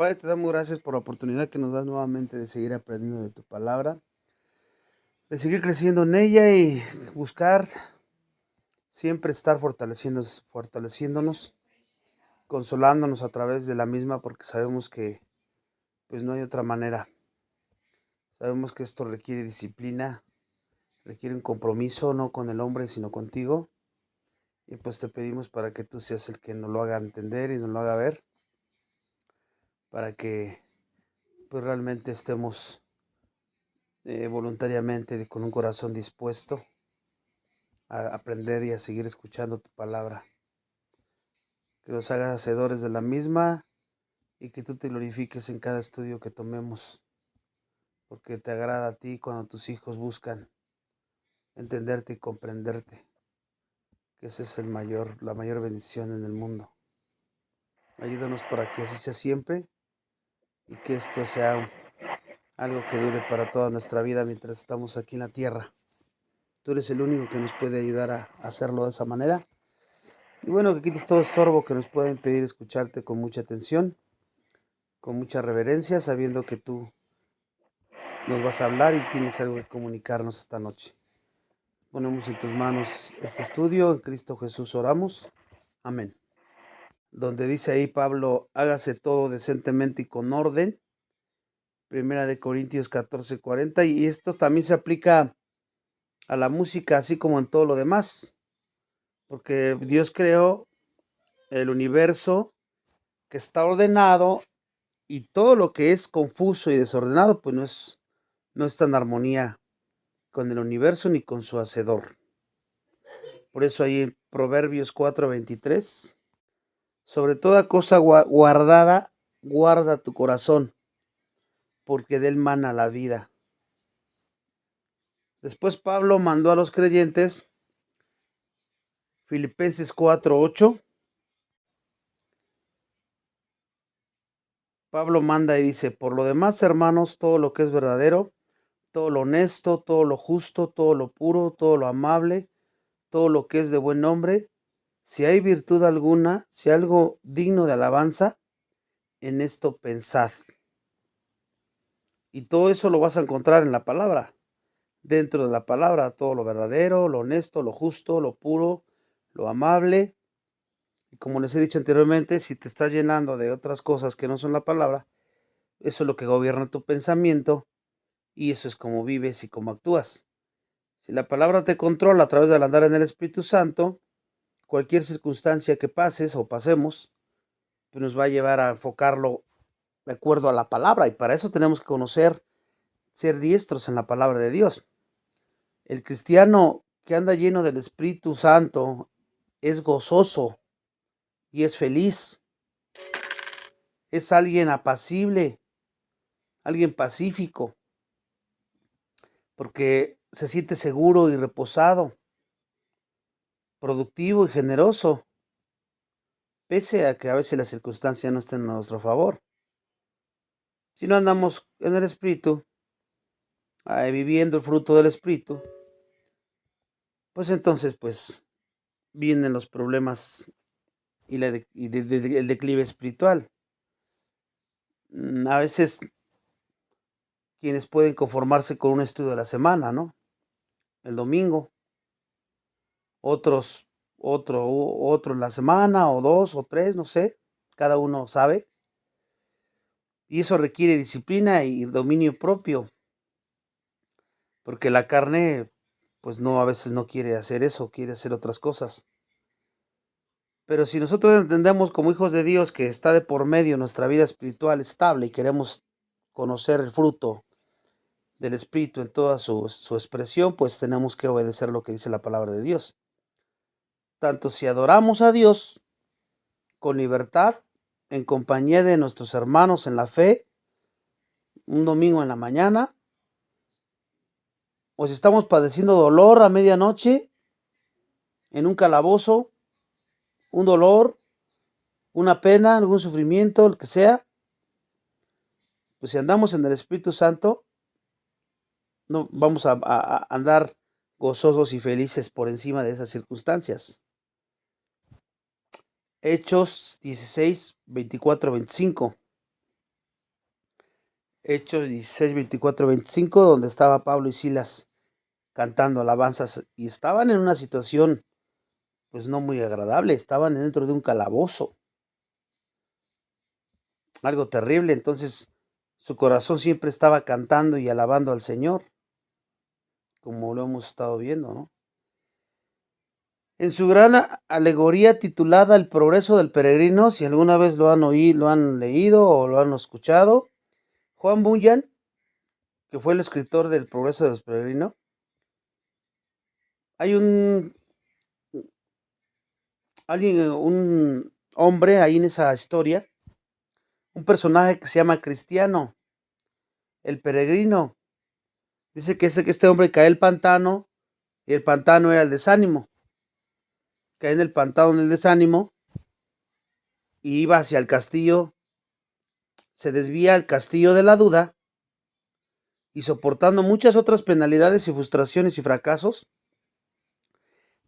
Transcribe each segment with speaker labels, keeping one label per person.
Speaker 1: Padre, te damos gracias por la oportunidad que nos das nuevamente de seguir aprendiendo de tu palabra, de seguir creciendo en ella y buscar siempre estar fortaleciéndonos, consolándonos a través de la misma, porque sabemos que pues no hay otra manera. Sabemos que esto requiere disciplina, requiere un compromiso, no con el hombre, sino contigo. Y pues te pedimos para que tú seas el que nos lo haga entender y nos lo haga ver, para que pues realmente estemos voluntariamente con un corazón dispuesto a aprender y a seguir escuchando tu palabra. Que nos hagas hacedores de la misma y que tú te glorifiques en cada estudio que tomemos, porque te agrada a ti cuando tus hijos buscan entenderte y comprenderte, que esa es la mayor bendición en el mundo. Ayúdanos para que así sea siempre y que esto sea algo que dure para toda nuestra vida mientras estamos aquí en la tierra. Tú eres el único que nos puede ayudar a hacerlo de esa manera. Y bueno, que quites todo estorbo que nos pueda impedir escucharte con mucha atención, con mucha reverencia, sabiendo que tú nos vas a hablar y tienes algo que comunicarnos esta noche. Ponemos en tus manos este estudio, en Cristo Jesús oramos. Amén. Donde dice ahí Pablo, hágase todo decentemente y con orden. Primera de Corintios 14:40. Y esto también se aplica a la música, así como en todo lo demás. Porque Dios creó el universo que está ordenado y todo lo que es confuso y desordenado, pues no está en armonía con el universo ni con su hacedor. Por eso ahí en Proverbios 4:23, sobre toda cosa guardada, guarda tu corazón, porque de él mana la vida. Después Pablo mandó a los creyentes, Filipenses 4:8, Pablo manda y dice, por lo demás, hermanos, todo lo que es verdadero, todo lo honesto, todo lo justo, todo lo puro, todo lo amable, todo lo que es de buen nombre, si hay virtud alguna, si algo digno de alabanza, en esto pensad. Y todo eso lo vas a encontrar en la palabra. Dentro de la palabra, todo lo verdadero, lo honesto, lo justo, lo puro, lo amable. Y como les he dicho anteriormente, si te estás llenando de otras cosas que no son la palabra, eso es lo que gobierna tu pensamiento y eso es como vives y cómo actúas. Si la palabra te controla a través del andar en el Espíritu Santo, cualquier circunstancia que pases o pasemos, pues nos va a llevar a enfocarlo de acuerdo a la palabra. Y para eso tenemos que conocer, ser diestros en la palabra de Dios. El cristiano que anda lleno del Espíritu Santo es gozoso y es feliz. Es alguien apacible, alguien pacífico, porque se siente seguro y reposado, productivo y generoso, pese a que a veces las circunstancias no estén a nuestro favor. Si no andamos en el Espíritu, viviendo el fruto del Espíritu, pues entonces pues vienen los problemas y el declive espiritual. A veces quienes pueden conformarse con un estudio de la semana, ¿no? El domingo, otro en la semana, o 2 o 3, no sé, cada uno sabe. Y eso requiere disciplina y dominio propio, porque la carne, pues no, a veces no quiere hacer eso, quiere hacer otras cosas. Pero si nosotros entendemos como hijos de Dios que está de por medio nuestra vida espiritual estable y queremos conocer el fruto del Espíritu en toda su expresión, pues tenemos que obedecer lo que dice la palabra de Dios. Tanto si adoramos a Dios con libertad, en compañía de nuestros hermanos en la fe, un domingo en la mañana, o si estamos padeciendo dolor a medianoche, en un calabozo, un dolor, una pena, algún sufrimiento, el que sea, pues si andamos en el Espíritu Santo, no vamos a andar gozosos y felices por encima de esas circunstancias. Hechos 16, 24, 25. Hechos 16, 24, 25, donde estaba Pablo y Silas cantando alabanzas y estaban en una situación pues no muy agradable, estaban dentro de un calabozo, algo terrible. Entonces su corazón siempre estaba cantando y alabando al Señor, como lo hemos estado viendo, ¿no? En su gran alegoría titulada El progreso del peregrino, si alguna vez lo han oído, lo han leído o lo han escuchado, Juan Bunyan, que fue el escritor del progreso del peregrino, hay un hombre ahí en esa historia, un personaje que se llama Cristiano, el peregrino. Dice que este hombre cae al pantano y el pantano era el desánimo. Cae en el pantano del desánimo y iba hacia el castillo, se desvía al castillo de la duda y soportando muchas otras penalidades y frustraciones y fracasos.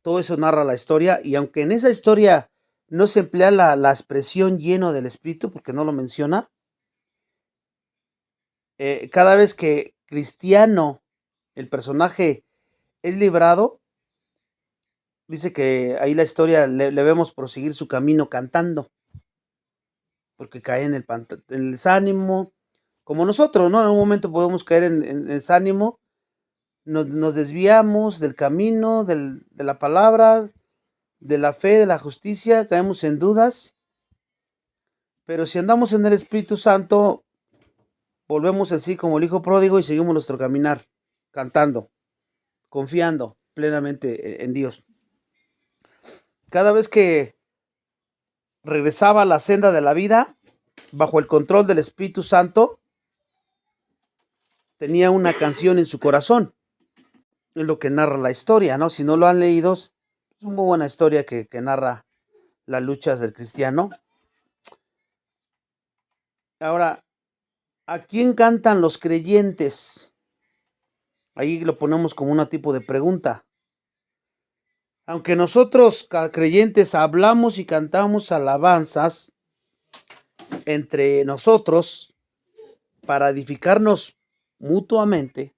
Speaker 1: Todo eso narra la historia y aunque en esa historia no se emplea la expresión lleno del espíritu porque no lo menciona, cada vez que Cristiano, el personaje, es librado, dice que ahí la historia le vemos proseguir su camino cantando, porque cae en el desánimo, como nosotros, ¿no? En un momento podemos caer en desánimo, nos desviamos del camino, de la palabra, de la fe, de la justicia, caemos en dudas, pero si andamos en el Espíritu Santo, volvemos así como el Hijo Pródigo y seguimos nuestro caminar, cantando, confiando plenamente en Dios. Cada vez que regresaba a la senda de la vida, bajo el control del Espíritu Santo, tenía una canción en su corazón. Es lo que narra la historia, ¿no? Si no lo han leído, es una muy buena historia que narra las luchas del cristiano. Ahora, ¿a quién cantan los creyentes? Ahí lo ponemos como un tipo de pregunta. Aunque nosotros creyentes hablamos y cantamos alabanzas entre nosotros para edificarnos mutuamente,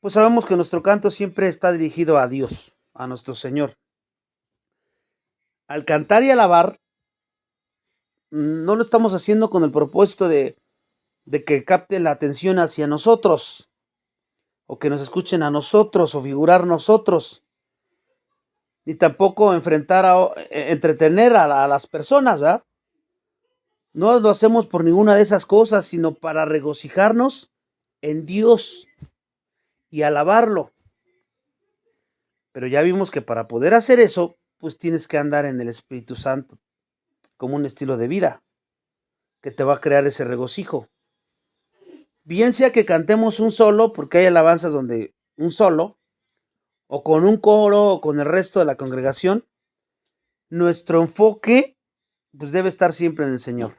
Speaker 1: pues sabemos que nuestro canto siempre está dirigido a Dios, a nuestro Señor. Al cantar y alabar, no lo estamos haciendo con el propósito de que capte la atención hacia nosotros, o que nos escuchen a nosotros, o figurar nosotros, ni tampoco entretener a las personas, ¿verdad? No lo hacemos por ninguna de esas cosas, sino para regocijarnos en Dios y alabarlo. Pero ya vimos que para poder hacer eso, pues tienes que andar en el Espíritu Santo, como un estilo de vida, que te va a crear ese regocijo. Bien sea que cantemos un solo, porque hay alabanzas donde un solo, o con un coro, o con el resto de la congregación, nuestro enfoque pues debe estar siempre en el Señor.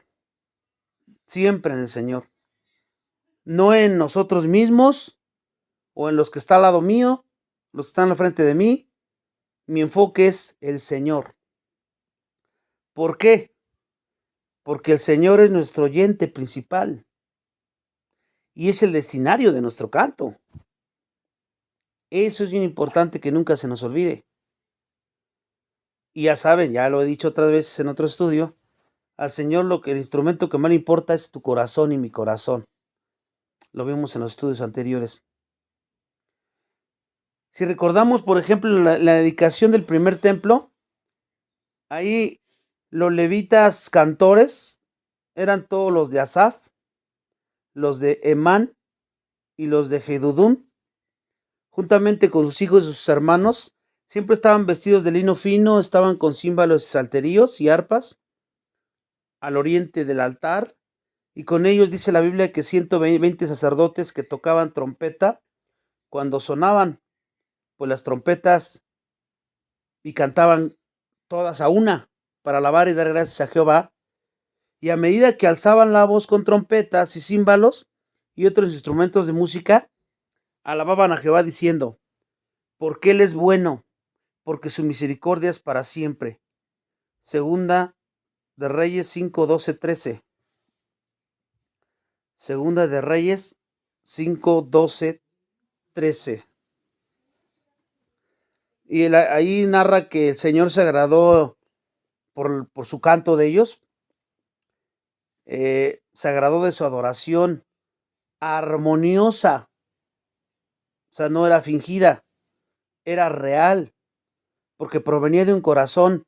Speaker 1: Siempre en el Señor. No en nosotros mismos, o en los que están al lado mío, los que están al frente de mí. Mi enfoque es el Señor. ¿Por qué? Porque el Señor es nuestro oyente principal y es el destinario de nuestro canto. Eso es bien importante que nunca se nos olvide. Y ya saben, ya lo he dicho otras veces en otro estudio, al Señor el instrumento que más le importa es tu corazón y mi corazón. Lo vimos en los estudios anteriores. Si recordamos, por ejemplo, la dedicación del primer templo, ahí los levitas cantores eran todos los de Asaf, los de Emán y los de Jedudún, juntamente con sus hijos y sus hermanos. Siempre estaban vestidos de lino fino, estaban con címbalos y salterios y arpas al oriente del altar, y con ellos dice la Biblia que 120 sacerdotes que tocaban trompeta cuando sonaban pues las trompetas y cantaban todas a una para alabar y dar gracias a Jehová. Y a medida que alzaban la voz con trompetas y címbalos y otros instrumentos de música, alababan a Jehová diciendo: porque Él es bueno, porque su misericordia es para siempre. Segunda de Reyes 5, 12, 13. Segunda de Reyes 5, 12, 13. Y ahí narra que el Señor se agradó por su canto de ellos, se agradó de su adoración armoniosa, o sea, no era fingida, era real, porque provenía de un corazón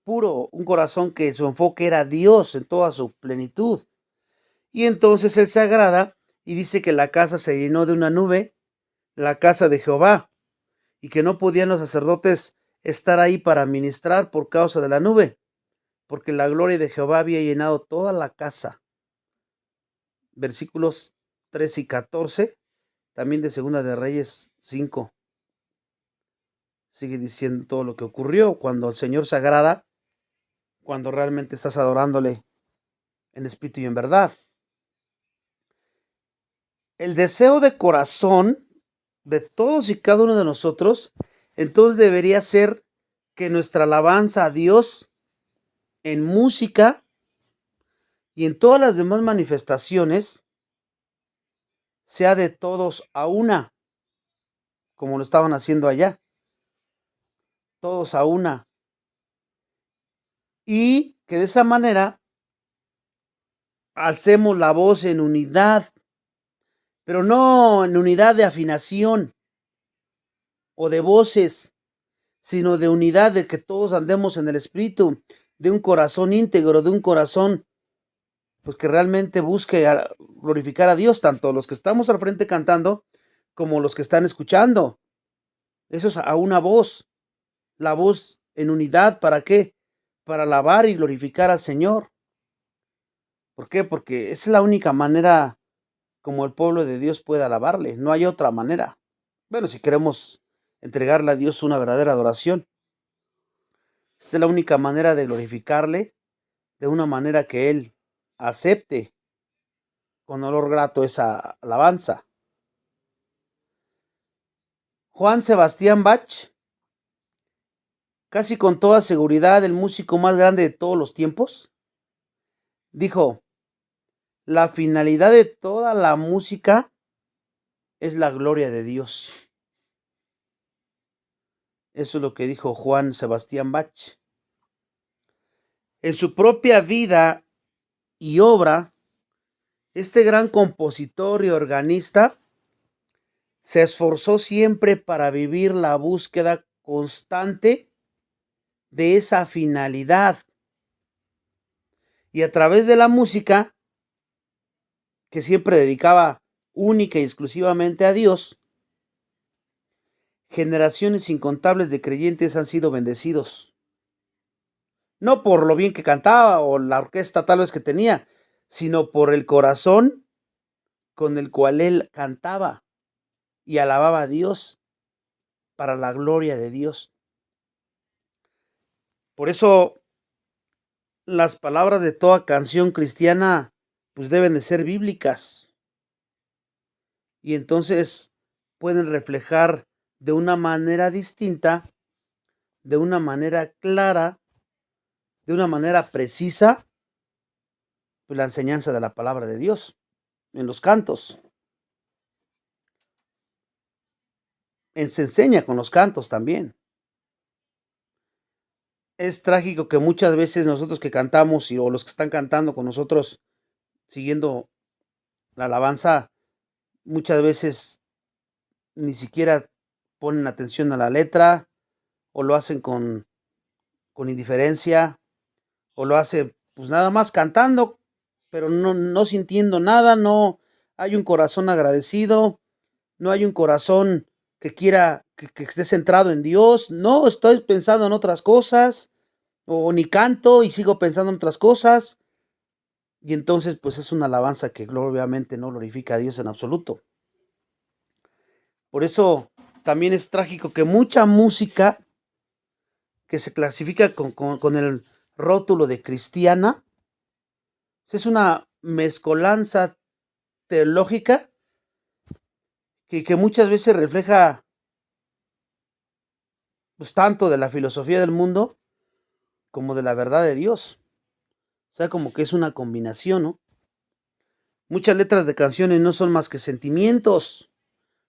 Speaker 1: puro, un corazón que su enfoque era Dios en toda su plenitud. Y entonces Él se agrada y dice que la casa se llenó de una nube, la casa de Jehová, y que no podían los sacerdotes estar ahí para ministrar por causa de la nube, porque la gloria de Jehová había llenado toda la casa. Versículos 13 y 14, también de Segunda de Reyes 5. Sigue diciendo todo lo que ocurrió cuando el Señor se agrada, cuando realmente estás adorándole en espíritu y en verdad. El deseo de corazón de todos y cada uno de nosotros, entonces debería ser que nuestra alabanza a Dios en música y en todas las demás manifestaciones sea de todos a una, como lo estaban haciendo allá, todos a una, y que de esa manera alcemos la voz en unidad, pero no en unidad de afinación o de voces, sino de unidad, de que todos andemos en el espíritu, de un corazón íntegro, de un corazón pues que realmente busque glorificar a Dios, tanto los que estamos al frente cantando como los que están escuchando. Eso es a una voz, la voz en unidad. ¿Para qué? Para alabar y glorificar al Señor. ¿Por qué? Porque es la única manera como el pueblo de Dios puede alabarle. No hay otra manera. Bueno, si queremos entregarle a Dios una verdadera adoración, esta es la única manera de glorificarle de una manera que Él acepte con olor grato esa alabanza. Juan Sebastián Bach, casi con toda seguridad el músico más grande de todos los tiempos, dijo: la finalidad de toda la música es la gloria de Dios. Eso es lo que dijo Juan Sebastián Bach. En su propia vida y obra, este gran compositor y organista se esforzó siempre para vivir la búsqueda constante de esa finalidad. Y a través de la música, que siempre dedicaba única y exclusivamente a Dios, generaciones incontables de creyentes han sido bendecidos. No por lo bien que cantaba o la orquesta tal vez que tenía, sino por el corazón con el cual él cantaba y alababa a Dios para la gloria de Dios. Por eso las palabras de toda canción cristiana pues deben de ser bíblicas, y entonces pueden reflejar de una manera distinta, de una manera clara, de una manera precisa, pues la enseñanza de la palabra de Dios en los cantos. Se enseña con los cantos también. Es trágico que muchas veces nosotros que cantamos o los que están cantando con nosotros siguiendo la alabanza, muchas veces ni siquiera ponen atención a la letra, o lo hacen con indiferencia, o lo hacen pues nada más cantando, pero no sintiendo nada. No hay un corazón agradecido, no hay un corazón que quiera, que esté centrado en Dios. No, estoy pensando en otras cosas, o ni canto y sigo pensando en otras cosas. Y entonces pues es una alabanza que obviamente no glorifica a Dios en absoluto. Por eso también es trágico que mucha música que se clasifica con el rótulo de cristiana es una mezcolanza teológica que muchas veces refleja pues tanto de la filosofía del mundo como de la verdad de Dios. O sea, como que es una combinación, ¿no? Muchas letras de canciones no son más que sentimientos,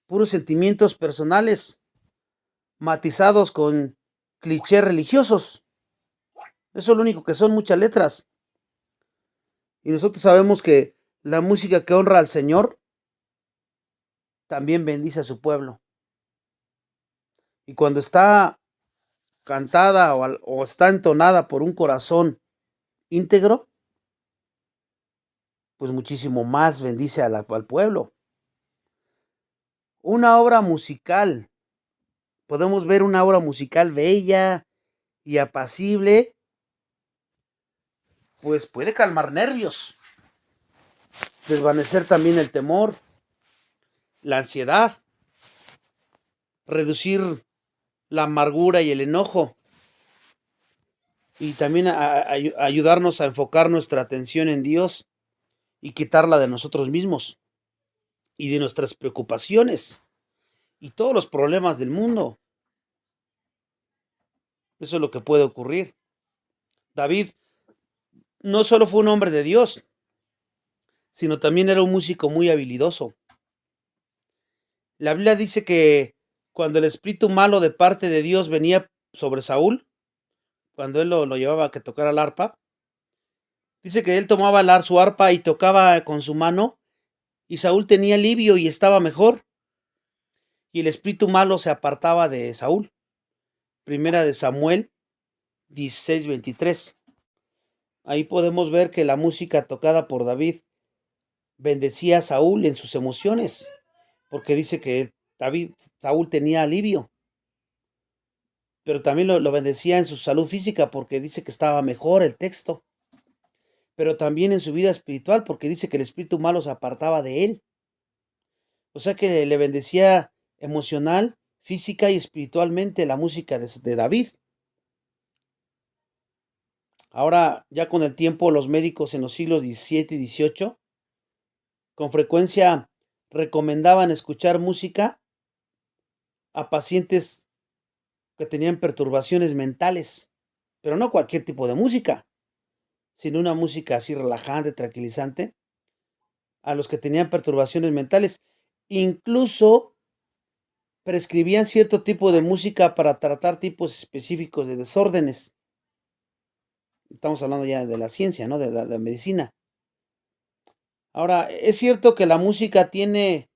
Speaker 1: puros sentimientos personales, matizados con clichés religiosos. Eso es lo único que son muchas letras. Y nosotros sabemos que la música que honra al Señor también bendice a su pueblo. Y cuando está cantada o está entonada por un corazón íntegro, pues muchísimo más bendice al pueblo. Una obra musical, podemos ver una obra musical bella y apacible, pues puede calmar nervios, desvanecer también el temor, la ansiedad, reducir la amargura y el enojo, y también ayudarnos a enfocar nuestra atención en Dios y quitarla de nosotros mismos y de nuestras preocupaciones y todos los problemas del mundo. Eso es lo que puede ocurrir. David no solo fue un hombre de Dios, sino también era un músico muy habilidoso. La Biblia dice que cuando el espíritu malo de parte de Dios venía sobre Saúl, cuando él lo llevaba a que tocara el arpa, dice que él tomaba su arpa y tocaba con su mano, y Saúl tenía alivio y estaba mejor, y el espíritu malo se apartaba de Saúl. Primera de Samuel 16:23. Ahí podemos ver que la música tocada por David bendecía a Saúl en sus emociones, porque dice que Saúl tenía alivio, pero también lo bendecía en su salud física, porque dice que estaba mejor el texto, pero también en su vida espiritual, porque dice que el espíritu malo se apartaba de él. O sea que le bendecía emocional, física y espiritualmente la música de David. Ahora, ya con el tiempo, los médicos en los siglos XVII y XVIII con frecuencia recomendaban escuchar música a pacientes que tenían perturbaciones mentales, pero no cualquier tipo de música, sino una música así relajante, tranquilizante, a los que tenían perturbaciones mentales. Incluso prescribían cierto tipo de música para tratar tipos específicos de desórdenes. Estamos hablando ya de la ciencia, ¿no? De la medicina. Ahora, es cierto que la música tiene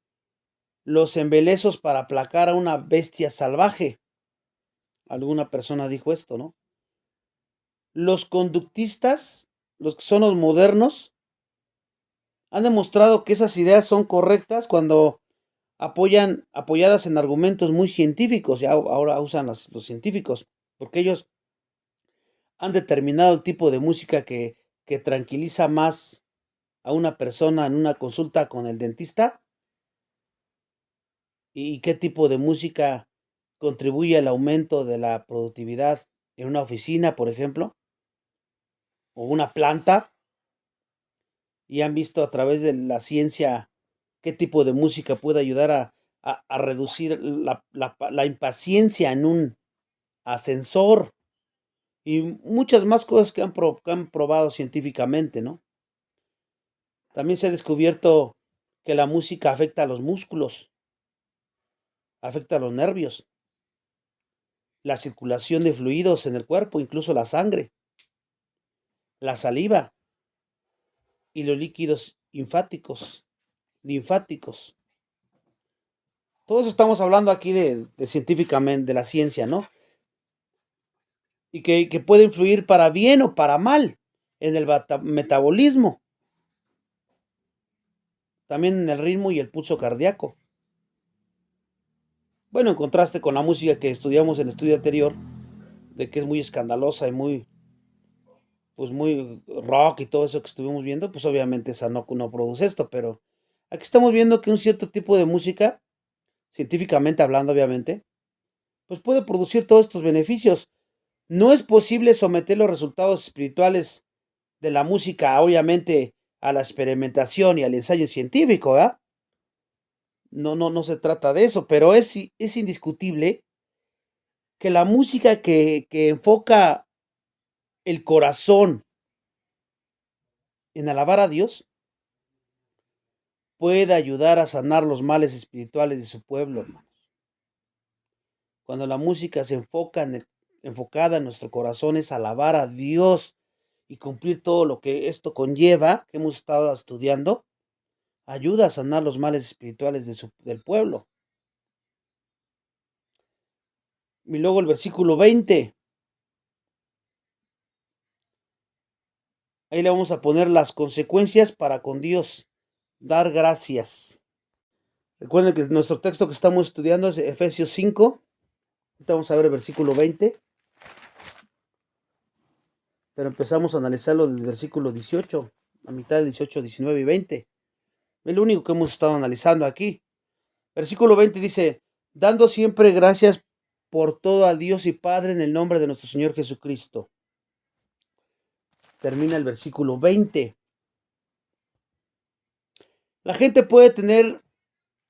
Speaker 1: los embelezos para aplacar a una bestia salvaje. Alguna persona dijo esto, ¿no? Los conductistas, los que son los modernos, han demostrado que esas ideas son correctas cuando apoyadas en argumentos muy científicos, ya ahora usan los científicos, porque ellos han determinado el tipo de música que tranquiliza más a una persona en una consulta con el dentista y qué tipo de música contribuye al aumento de la productividad en una oficina, por ejemplo, o una planta, y han visto a través de la ciencia qué tipo de música puede ayudar a reducir la impaciencia en un ascensor y muchas más cosas que han probado científicamente, ¿no? También se ha descubierto que la música afecta a los músculos, afecta a los nervios, la circulación de fluidos en el cuerpo, incluso la sangre, la saliva y los líquidos linfáticos. Todo eso estamos hablando aquí de científicamente, de la ciencia, ¿no? Y que puede influir para bien o para mal en el metabolismo, también en el ritmo y el pulso cardíaco. Bueno, en contraste con la música que estudiamos en el estudio anterior, de que es muy escandalosa y pues muy rock y todo eso que estuvimos viendo, pues obviamente esa no produce esto, pero aquí estamos viendo que un cierto tipo de música, científicamente hablando obviamente, pues puede producir todos estos beneficios. No es posible someter los resultados espirituales de la música, obviamente, a la experimentación y al ensayo científico, ¿verdad? No se trata de eso, pero es indiscutible que la música que enfoca el corazón en alabar a Dios puede ayudar a sanar los males espirituales de su pueblo, hermanos. Cuando la música se enfoca enfocada en nuestro corazón es alabar a Dios y cumplir todo lo que esto conlleva, que hemos estado estudiando, ayuda a sanar los males espirituales del pueblo. Y luego el versículo 20. Ahí le vamos a poner las consecuencias para con Dios. Dar gracias. Recuerden que nuestro texto que estamos estudiando es Efesios 5. Ahorita vamos a ver el versículo 20. Pero empezamos a analizarlo desde el versículo 18, a mitad de 18, 19 y 20. Es lo único que hemos estado analizando aquí. Versículo 20 dice, dando siempre gracias por todo a Dios y Padre en el nombre de nuestro Señor Jesucristo. Termina el versículo 20. La gente puede tener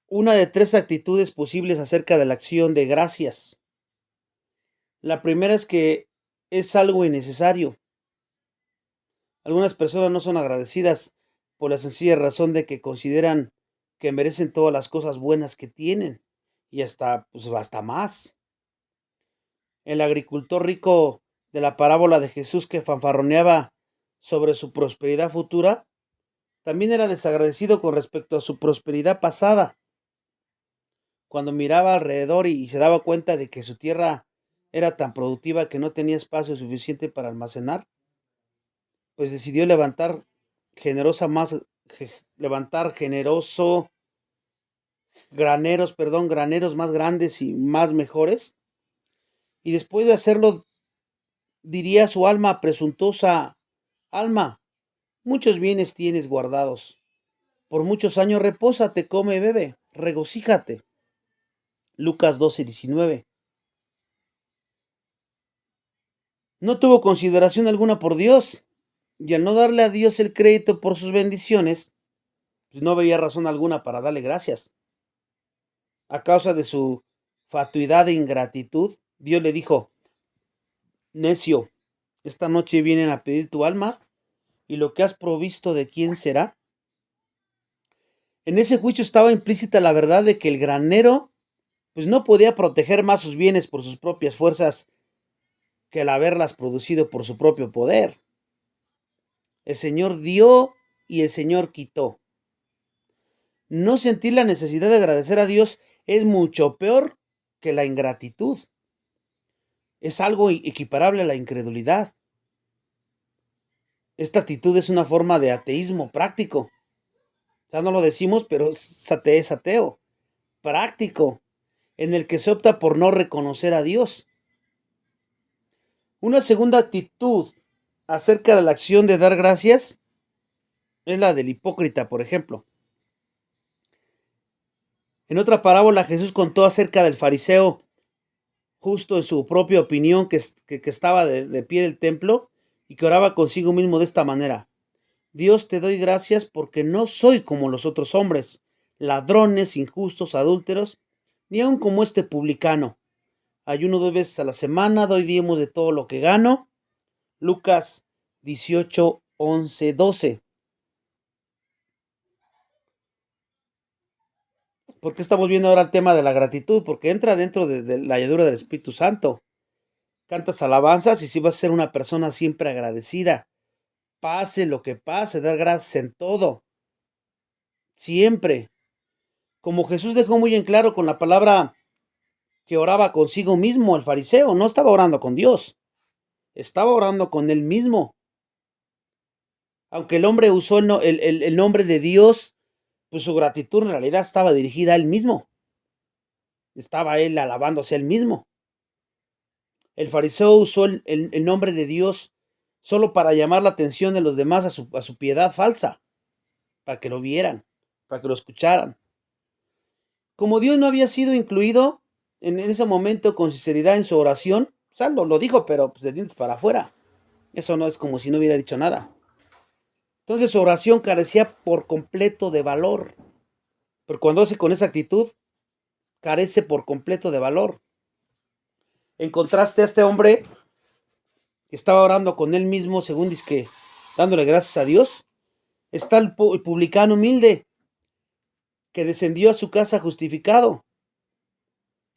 Speaker 1: una de tres actitudes posibles acerca de la acción de gracias. La primera es que es algo innecesario. Algunas personas no son agradecidas por la sencilla razón de que consideran que merecen todas las cosas buenas que tienen y hasta más. El agricultor rico de la parábola de Jesús que fanfarroneaba sobre su prosperidad futura, también era desagradecido con respecto a su prosperidad pasada. Cuando miraba alrededor y se daba cuenta de que su tierra era tan productiva que no tenía espacio suficiente para almacenar, pues decidió levantar graneros más grandes y más mejores. Y después de hacerlo, diría su alma presuntuosa, alma, muchos bienes tienes guardados. Por muchos años repósate, come y bebe, regocíjate. Lucas 12:19. No tuvo consideración alguna por Dios, y al no darle a Dios el crédito por sus bendiciones, pues no veía razón alguna para darle gracias. A causa de su fatuidad e ingratitud, Dios le dijo, necio, esta noche vienen a pedir tu alma, y lo que has provisto, ¿de quién será? En ese juicio estaba implícita la verdad de que el granero pues no podía proteger más sus bienes por sus propias fuerzas que al haberlas producido por su propio poder. El Señor dio y el Señor quitó. No sentir la necesidad de agradecer a Dios es mucho peor que la ingratitud. Es algo equiparable a la incredulidad. Esta actitud es una forma de ateísmo práctico. Ya no lo decimos, pero es ateo. Práctico, en el que se opta por no reconocer a Dios. Una segunda actitud acerca de la acción de dar gracias es la del hipócrita, por ejemplo. En otra parábola Jesús contó acerca del fariseo, justo en su propia opinión, que estaba de pie del templo y que oraba consigo mismo de esta manera. Dios, te doy gracias porque no soy como los otros hombres, ladrones, injustos, adúlteros, ni aun como este publicano. Ayuno 2 veces a la semana, doy diezmos de todo lo que gano. Lucas 18, 11, 12. ¿Por qué estamos viendo ahora el tema de la gratitud? Porque entra dentro de la llenura del Espíritu Santo. Cantas alabanzas y si vas a ser una persona siempre agradecida. Pase lo que pase, dar gracias en todo. Siempre. Como Jesús dejó muy en claro con la palabra que oraba consigo mismo, el fariseo no estaba orando con Dios. Estaba orando con él mismo. Aunque el hombre usó el nombre de Dios, pues su gratitud en realidad estaba dirigida a él mismo. Estaba él alabándose a él mismo. El fariseo usó el nombre de Dios solo para llamar la atención de los demás a su piedad falsa, para que lo vieran, para que lo escucharan. Como Dios no había sido incluido en ese momento con sinceridad en su oración, o sea, lo dijo, pero pues de dientes para afuera. Eso no es como si no hubiera dicho nada. Entonces su oración carecía por completo de valor. Pero cuando hace con esa actitud, carece por completo de valor. En contraste a este hombre que estaba orando con él mismo, según dice que dándole gracias a Dios, está el publicano humilde, que descendió a su casa justificado,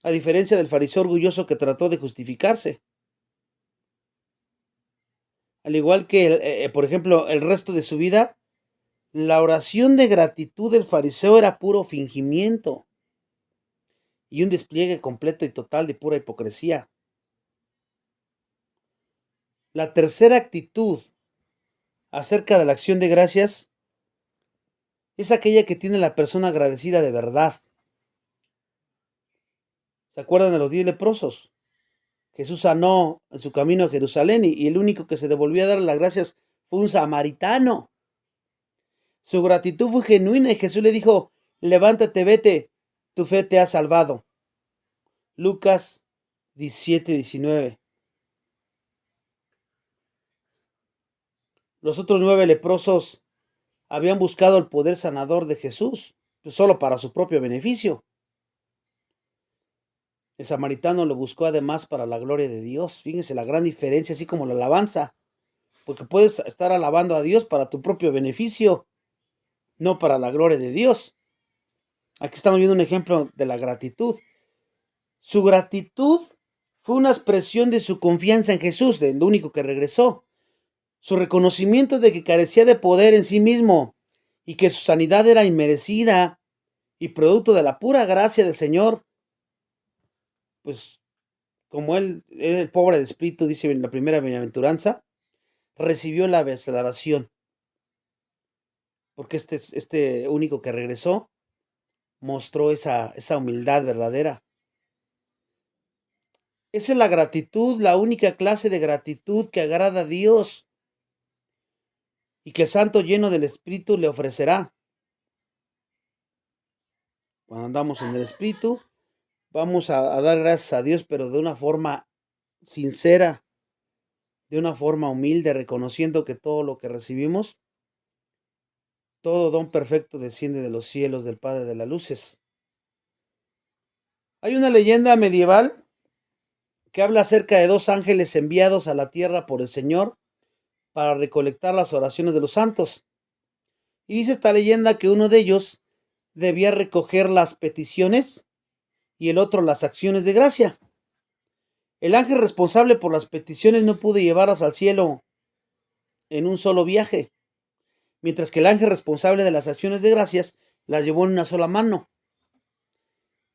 Speaker 1: a diferencia del fariseo orgulloso que trató de justificarse. Al igual que, por ejemplo, el resto de su vida, la oración de gratitud del fariseo era puro fingimiento y un despliegue completo y total de pura hipocresía. La tercera actitud acerca de la acción de gracias es aquella que tiene la persona agradecida de verdad. ¿Se acuerdan de los 10 leprosos? Jesús sanó en su camino a Jerusalén y el único que se devolvió a dar las gracias fue un samaritano. Su gratitud fue genuina y Jesús le dijo: levántate, vete, tu fe te ha salvado. Lucas 17:19. Los otros 9 leprosos habían buscado el poder sanador de Jesús, pues solo para su propio beneficio. El samaritano lo buscó además para la gloria de Dios. Fíjense la gran diferencia, así como la alabanza, porque puedes estar alabando a Dios para tu propio beneficio, no para la gloria de Dios. Aquí estamos viendo un ejemplo de la gratitud. Su gratitud fue una expresión de su confianza en Jesús, del único que regresó. Su reconocimiento de que carecía de poder en sí mismo y que su sanidad era inmerecida y producto de la pura gracia del Señor, pues como él, el pobre de espíritu, dice en la primera bienaventuranza, recibió la salvación, porque este único que regresó mostró esa humildad verdadera. Esa es la gratitud, la única clase de gratitud que agrada a Dios y que el santo lleno del Espíritu le ofrecerá. Cuando andamos en el Espíritu, vamos a dar gracias a Dios, pero de una forma sincera, de una forma humilde, reconociendo que todo lo que recibimos, todo don perfecto desciende de los cielos del Padre de las luces. Hay una leyenda medieval que habla acerca de 2 ángeles enviados a la tierra por el Señor para recolectar las oraciones de los santos. Y dice esta leyenda que uno de ellos debía recoger las peticiones y el otro las acciones de gracia. El ángel responsable por las peticiones no pudo llevarlas al cielo en un solo viaje, mientras que el ángel responsable de las acciones de gracias las llevó en una sola mano.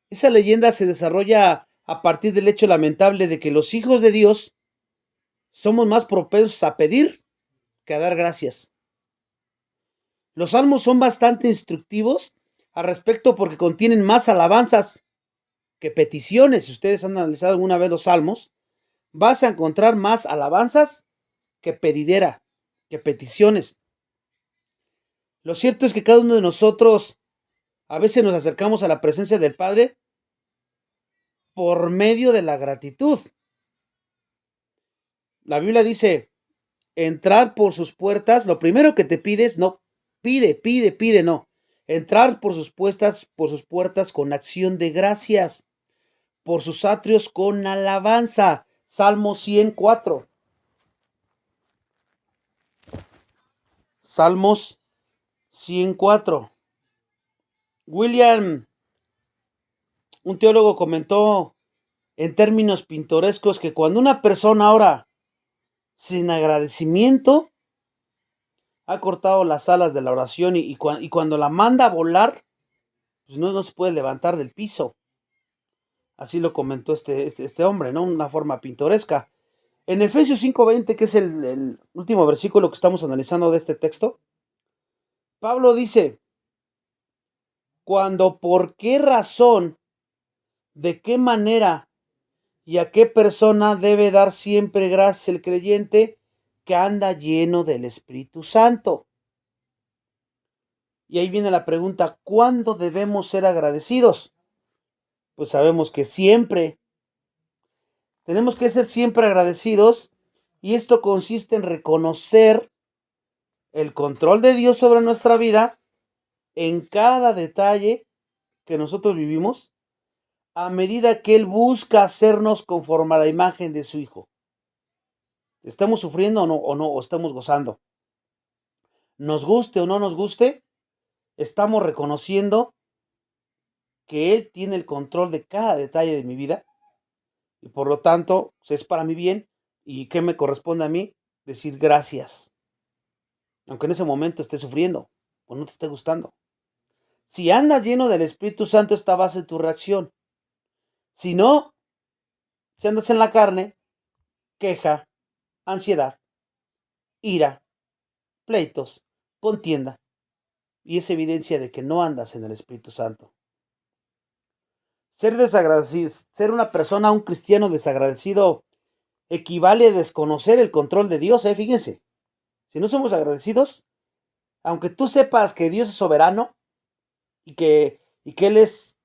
Speaker 1: Esa leyenda se desarrolla a partir del hecho lamentable de que los hijos de Dios somos más propensos a pedir que a dar gracias. Los salmos son bastante instructivos al respecto porque contienen más alabanzas que peticiones. Si ustedes han analizado alguna vez los salmos, vas a encontrar más alabanzas que pedidera, que peticiones. Lo cierto es que cada uno de nosotros a veces nos acercamos a la presencia del Padre por medio de la gratitud. La Biblia dice: entrar por sus puertas, lo primero que te pides, no, pide, no. Entrar por sus puertas con acción de gracias, por sus atrios con alabanza. Salmo 104. Salmos 104. William, un teólogo, comentó en términos pintorescos que cuando una persona ora sin agradecimiento, ha cortado las alas de la oración y cuando la manda a volar, pues no se puede levantar del piso. Así lo comentó este hombre, ¿no? Una forma pintoresca. En Efesios 5:20, que es el último versículo que estamos analizando de este texto, Pablo dice: cuando, por qué razón, de qué manera y a qué persona debe dar siempre gracias el creyente que anda lleno del Espíritu Santo. Y ahí viene la pregunta: ¿cuándo debemos ser agradecidos? Pues sabemos que siempre. Tenemos que ser siempre agradecidos y esto consiste en reconocer el control de Dios sobre nuestra vida en cada detalle que nosotros vivimos, a medida que Él busca hacernos conforme a la imagen de su Hijo. ¿Estamos sufriendo o estamos gozando? Nos guste o no nos guste, estamos reconociendo que Él tiene el control de cada detalle de mi vida y por lo tanto es para mi bien. ¿Y qué me corresponde a mí? Decir gracias, aunque en ese momento esté sufriendo o no te esté gustando. Si andas lleno del Espíritu Santo, esta va a ser tu reacción. Si no, si andas en la carne, queja, ansiedad, ira, pleitos, contienda. Y es evidencia de que no andas en el Espíritu Santo. Ser desagradecido, ser una persona, un cristiano desagradecido, equivale a desconocer el control de Dios, fíjense. Si no somos agradecidos, aunque tú sepas que Dios es soberano y que Él es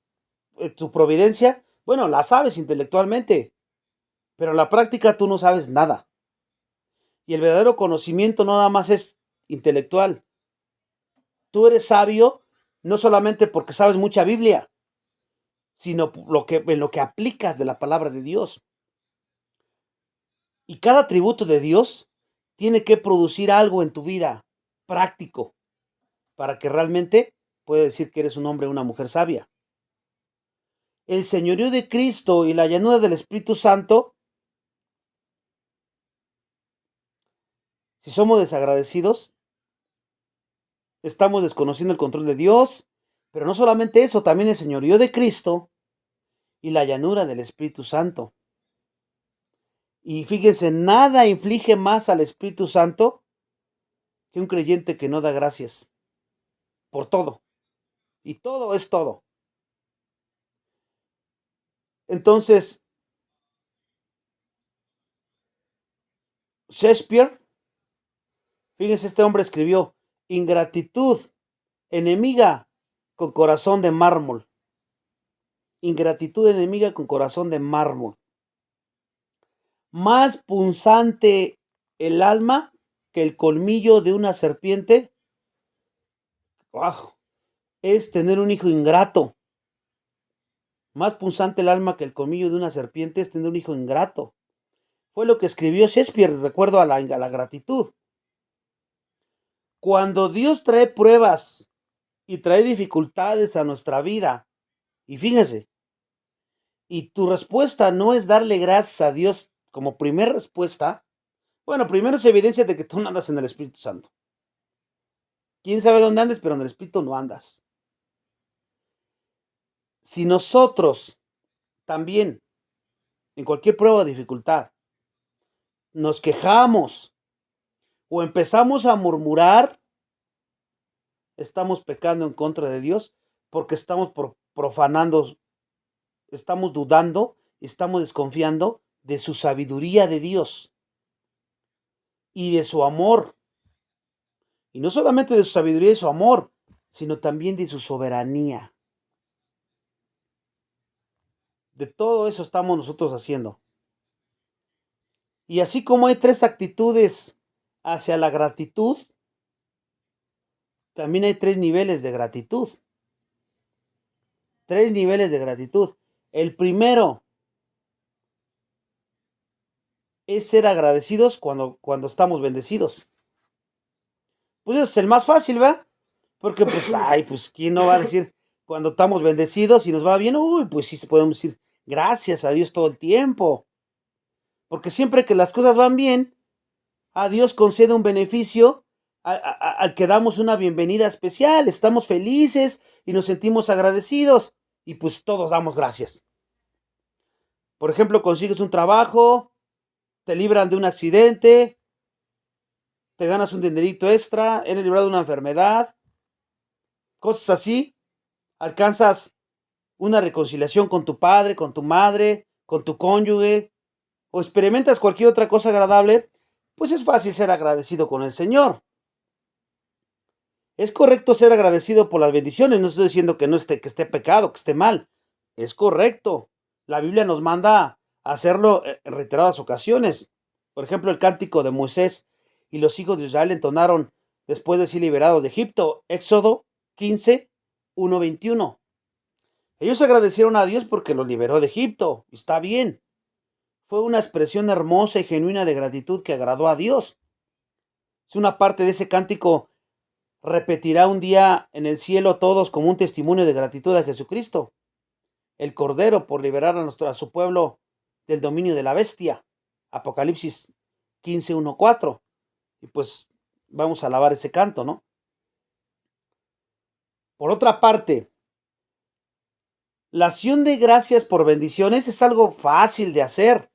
Speaker 1: tu providencia, bueno, la sabes intelectualmente, pero en la práctica tú no sabes nada. Y el verdadero conocimiento no nada más es intelectual. Tú eres sabio no solamente porque sabes mucha Biblia, sino en lo que aplicas de la palabra de Dios. Y cada atributo de Dios tiene que producir algo en tu vida práctico para que realmente puedas decir que eres un hombre o una mujer sabia. El señorío de Cristo y la llanura del Espíritu Santo, si somos desagradecidos, estamos desconociendo el control de Dios, pero no solamente eso, también el señorío de Cristo y la llanura del Espíritu Santo. Y fíjense, nada inflige más al Espíritu Santo que un creyente que no da gracias por todo. Y todo es todo. Entonces, Shakespeare, fíjense, este hombre escribió: ingratitud, enemiga con corazón de mármol. Ingratitud enemiga con corazón de mármol. Más punzante el alma que el colmillo de una serpiente. ¡Wow! Es tener un hijo ingrato. Más punzante el alma que el colmillo de una serpiente es tener un hijo ingrato. Fue lo que escribió Shakespeare, de acuerdo a la gratitud. Cuando Dios trae pruebas y trae dificultades a nuestra vida, y fíjense, y tu respuesta no es darle gracias a Dios como primera respuesta, bueno, primero es evidencia de que tú no andas en el Espíritu Santo. Quién sabe dónde andes, pero en el Espíritu no andas. Si nosotros también, en cualquier prueba o dificultad, nos quejamos o empezamos a murmurar, estamos pecando en contra de Dios porque estamos profanando, estamos dudando, estamos desconfiando de su sabiduría de Dios y de su amor. Y no solamente de su sabiduría y su amor, sino también de su soberanía. De todo eso estamos nosotros haciendo. Y así como hay tres actitudes hacia la gratitud, también hay tres niveles de gratitud. Tres niveles de gratitud. El primero es ser agradecidos cuando estamos bendecidos. Pues ese es el más fácil, ¿verdad? Porque pues ¿quién no va a decir cuando estamos bendecidos y nos va bien? Uy, pues sí podemos decir gracias a Dios todo el tiempo. Porque siempre que las cosas van bien, a Dios concede un beneficio al que damos una bienvenida especial. Estamos felices y nos sentimos agradecidos y pues todos damos gracias. Por ejemplo, consigues un trabajo, te libran de un accidente, te ganas un dinerito extra, eres librado de una enfermedad, cosas así, alcanzas una reconciliación con tu padre, con tu madre, con tu cónyuge, o experimentas cualquier otra cosa agradable, pues es fácil ser agradecido con el Señor. Es correcto ser agradecido por las bendiciones, no estoy diciendo que que esté pecado, que esté mal. Es correcto. La Biblia nos manda a hacerlo en reiteradas ocasiones. Por ejemplo, el cántico de Moisés y los hijos de Israel entonaron después de ser liberados de Egipto, Éxodo 15, 1-21. Ellos agradecieron a Dios porque los liberó de Egipto. Está bien. Fue una expresión hermosa y genuina de gratitud que agradó a Dios. Es una parte de ese cántico repetirá un día en el cielo todos como un testimonio de gratitud a Jesucristo. el Cordero por liberar a su pueblo del dominio de la bestia. Apocalipsis 15, 1, 4. Y pues vamos a alabar ese canto, ¿no? Por otra parte, la acción de gracias por bendiciones es algo fácil de hacer.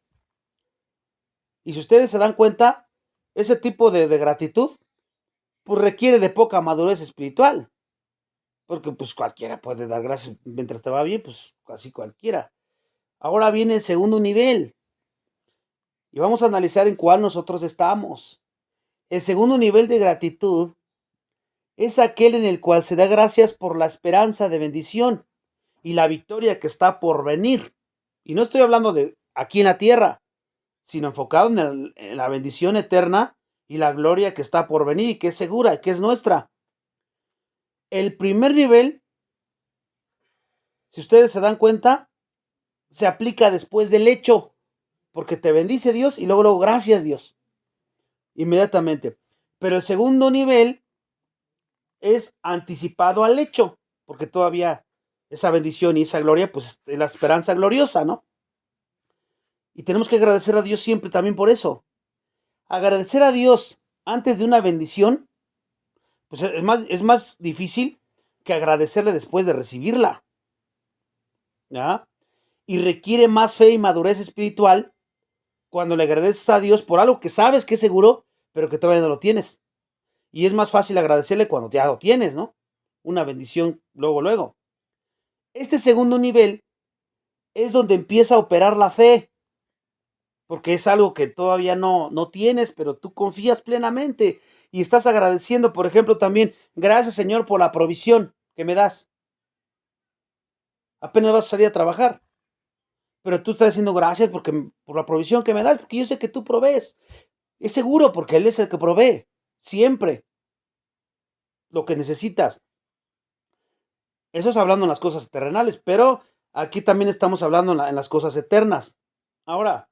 Speaker 1: Y si ustedes se dan cuenta, ese tipo de gratitud pues requiere de poca madurez espiritual. Porque pues cualquiera puede dar gracias mientras te va bien, pues casi cualquiera. Ahora viene el segundo nivel. Y vamos a analizar en cuál nosotros estamos. El segundo nivel de gratitud es aquel en el cual se da gracias por la esperanza de bendición y la victoria que está por venir. Y no estoy hablando de aquí en la tierra, sino enfocado en la bendición eterna y la gloria que está por venir y que es segura y que es nuestra. El primer nivel, si ustedes se dan cuenta, se aplica después del hecho, porque te bendice Dios y luego gracias Dios, inmediatamente. Pero el segundo nivel es anticipado al hecho, porque todavía esa bendición y esa gloria, pues es la esperanza gloriosa, ¿no? Y tenemos que agradecer a Dios siempre también por eso. Agradecer a Dios antes de una bendición, pues es más difícil que agradecerle después de recibirla, ¿ya? Y requiere más fe y madurez espiritual cuando le agradeces a Dios por algo que sabes que es seguro, pero que todavía no lo tienes. Y es más fácil agradecerle cuando ya lo tienes, ¿no? Una bendición luego. Este segundo nivel es donde empieza a operar la fe, porque es algo que todavía no tienes, pero tú confías plenamente y estás agradeciendo, por ejemplo, también, gracias Señor por la provisión que me das. Apenas vas a salir a trabajar, pero tú estás diciendo gracias por la provisión que me das, porque yo sé que tú provees. Es seguro porque Él es el que provee, siempre, lo que necesitas. Eso es hablando en las cosas terrenales, pero aquí también estamos hablando en las cosas eternas. Ahora,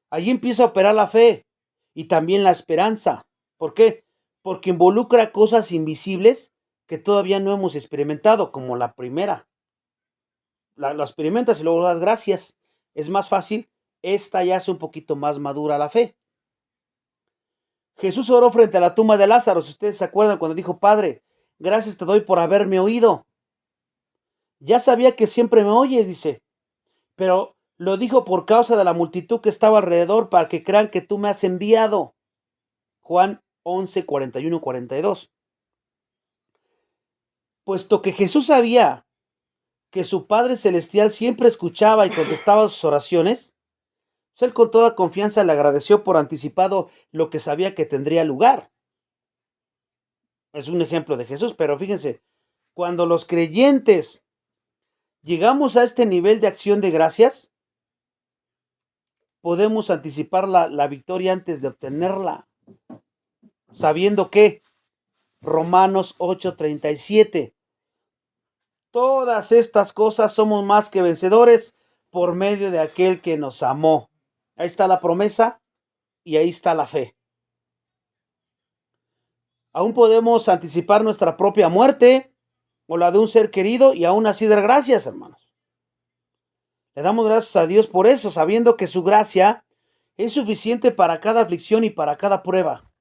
Speaker 1: allí empieza a operar la fe y también la esperanza. ¿Por qué? Porque involucra cosas invisibles que todavía no hemos experimentado, como la primera. Lo experimentas y luego das gracias. Es más fácil. Esta ya es un poquito más madura la fe. Jesús oró frente a la tumba de Lázaro. Si ustedes se acuerdan cuando dijo, Padre, gracias te doy por haberme oído. Ya sabía que siempre me oyes, dice, pero lo dijo por causa de la multitud que estaba alrededor para que crean que tú me has enviado. Juan 11, 41, 42. Puesto que Jesús sabía que su Padre Celestial siempre escuchaba y contestaba sus oraciones, pues él con toda confianza le agradeció por anticipado lo que sabía que tendría lugar. Es un ejemplo de Jesús, pero fíjense, cuando los creyentes llegamos a este nivel de acción de gracias, podemos anticipar la victoria antes de obtenerla, sabiendo que Romanos 8:37, todas estas cosas somos más que vencedores por medio de aquel que nos amó. Ahí está la promesa y ahí está la fe. Aún podemos anticipar nuestra propia muerte o la de un ser querido y aún así dar gracias, hermanos. Le damos gracias a Dios por eso, sabiendo que su gracia es suficiente para cada aflicción y para cada prueba.